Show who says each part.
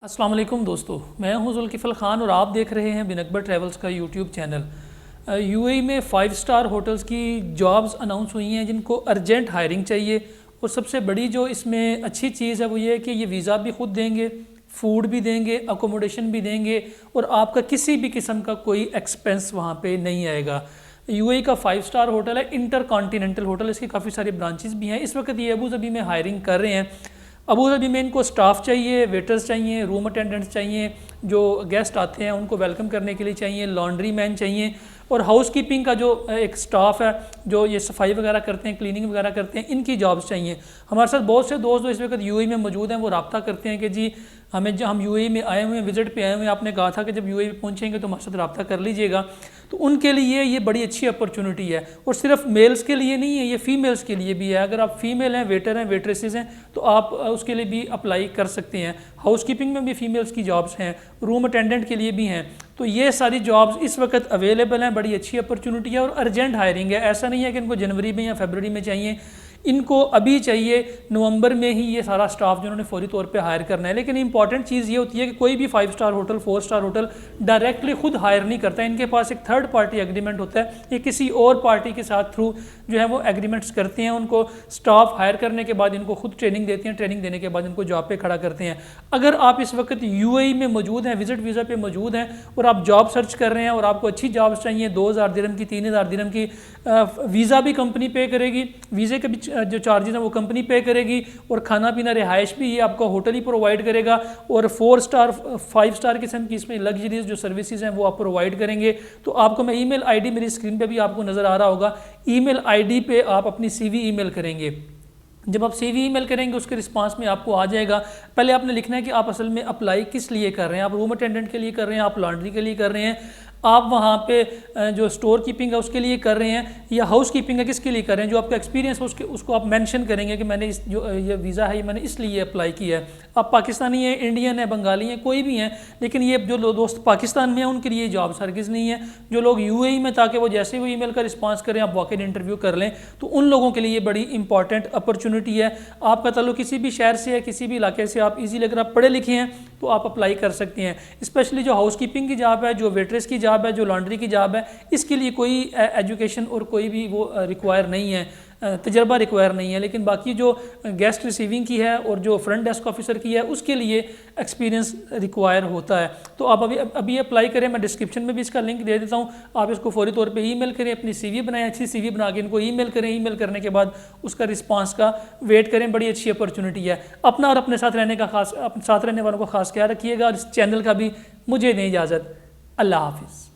Speaker 1: अस्सलाम वालेकुम दोस्तों, मैं हूं जुल्किफ़ल ख़ान और आप देख रहे हैं बिन अकबर ट्रैवल्स का यूट्यूब चैनल। यूएई में 5 स्टार होटल्स की जॉब्स अनाउंस हुई हैं जिनको अर्जेंट हायरिंग चाहिए। और सबसे बड़ी जो इसमें अच्छी चीज़ है वो ये है कि ये वीज़ा भी खुद देंगे, फूड भी देंगे, अकोमोडेशन भी देंगे और आपका किसी भी किस्म का कोई एक्सपेंस वहाँ पे नहीं आएगा। यूएई का 5 स्टार होटल है, इंटर कॉन्टिनेंटल होटल, इसकी काफ़ी सारी ब्रांचेस भी हैं। इस वक्त ये अबू धाबी में हायरिंग कर रहे हैं। अबू धाबी में इनको स्टाफ चाहिए, वेटर्स चाहिए, रूम अटेंडेंट्स चाहिए, जो गेस्ट आते हैं उनको वेलकम करने के लिए चाहिए, लॉन्ड्री मैन चाहिए और हाउस कीपिंग का जो एक स्टाफ है जो ये सफाई वगैरह करते हैं, क्लीनिंग वगैरह करते हैं, इनकी जॉब्स चाहिए। हमारे साथ बहुत से दोस्त जो इस वक्त यूएई में मौजूद हैं वो रब्ता करते हैं कि जी हम यूएई में आए हुए हैं, विजिट पे आए हुए हैं, आपने कहा था कि जब यूएई पहुंचेंगे तो हमारे साथ रब्ता कर लीजिएगा। तो उनके लिए ये बड़ी अच्छी अपॉर्चुनिटी है और सिर्फ मेल्स के लिए नहीं है, ये फीमेल्स के लिए भी है। अगर आप फीमेल हैं, वेटर हैं, वेट्रेसेस हैं तो आप उसके लिए भी अप्लाई कर सकते हैं। हाउस कीपिंग में भी फीमेल्स की जॉब्स हैं, रूम अटेंडेंट के लिए भी हैं। तो ये सारी जॉब्स इस वक्त अवेलेबल हैं, बड़ी अच्छी अपॉर्चुनिटी है और अर्जेंट हायरिंग है। ऐसा नहीं है कि इनको जनवरी में या फरवरी में चाहिए, इनको अभी चाहिए, नवंबर में ही ये सारा स्टाफ जिन्होंने फौरी तौर पे हायर करना है। लेकिन इंपॉर्टेंट चीज़ ये होती है कि कोई भी 5 star hotel, 4 star hotel directly खुद हायर नहीं करता है। इनके पास एक थर्ड पार्टी एग्रीमेंट होता है, ये किसी और पार्टी के साथ थ्रू जो है वो एग्रीमेंट्स करते हैं। उनको स्टाफ हायर करने के बाद इनको खुद ट्रेनिंग देते हैं, ट्रेनिंग देने के बाद इनको जॉब पे खड़ा करते हैं। अगर आप इस वक्त यूएई में मौजूद हैं, विजिट वीज़ा पे मौजूद हैं और आप जॉब सर्च कर रहे हैं और आपको अच्छी जॉब्स चाहिए, 2000 दिरहम की, 3000 दिरहम की, वीज़ा भी कंपनी पे करेगी, वीज़े के भी जो चार्जेस हैं वो कंपनी पे करेगी और खाना पीना रिहाइश भी ये आपका होटल ही प्रोवाइड करेगा और 4 स्टार 5 स्टार किस्म की इसमें लग्जरीज जो सर्विसेज हैं वो आप प्रोवाइड करेंगे। तो आपको मैं ईमेल आईडी मेरी स्क्रीन पे भी आपको नज़र आ रहा होगा, ईमेल आईडी पे आप अपनी सीवी ईमेल करेंगे। जब आप सीवी ईमेल करेंगे उसके रिस्पांस में आपको आ जाएगा। पहले आपने लिखना है कि आप असल में अप्लाई किस लिए कर रहे हैं। आप रूम अटेंडेंट के लिए कर रहे हैं, आप लॉन्ड्री के लिए कर रहे हैं, आप वहाँ पे जो स्टोर कीपिंग है उसके लिए कर रहे हैं, या हाउस कीपिंग है किसके लिए कर रहे हैं। जो आपका एक्सपीरियंस है उसको आप मेंशन करेंगे कि मैंने इस जो ये वीज़ा है ये मैंने इसलिए अप्लाई किया है। आप पाकिस्तानी हैं, इंडियन है, बंगाली हैं, कोई भी हैं, लेकिन ये जो दोस्त पाकिस्तान में हैं उनके लिए जॉब हरगिज़ नहीं है। जो लोग यूएई में, ताकि वो जैसे वो ईमेल का रिस्पांस करें आप वॉक इन इंटरव्यू कर लें, तो उन लोगों के लिए ये बड़ी इंपॉर्टेंट अपॉर्चुनिटी है। आपका ताल्लुक किसी भी शहर से है, किसी भी इलाके से, आप इजीली अगर आप पढ़े लिखे हैं तो आप अप्लाई कर सकते हैं। स्पेशली जो हाउस कीपिंग की जॉब है, जो वेट्रेस की जॉब है, जो लॉन्ड्री की जॉब है, इसके लिए कोई एजुकेशन और कोई भी वो रिक्वायर नहीं है, तजर्बा रिक्वायर नहीं है। लेकिन बाकी जो गेस्ट रिसीविंग की है और जो फ्रंट डेस्क ऑफिसर की है उसके लिए एक्सपीरियंस रिक्वायर होता है। तो आप अभी अप्लाई करें, मैं डिस्क्रिप्शन में भी इसका लिंक दे देता हूँ। आप इसको फौरी तौर पे ईमेल करें, अपनी सीवी बनाएं, अच्छी सीवी बना के इनको ईमेल करें। ईमेल करने के बाद उसका रिस्पांस का वेट करें, बड़ी अच्छी अपॉर्चुनिटी है। अपना और अपने साथ रहने वालों का खास ख्याल रखिएगा और इस चैनल का भी मुझे दें इजाज़त। अल्लाह हाफिज़।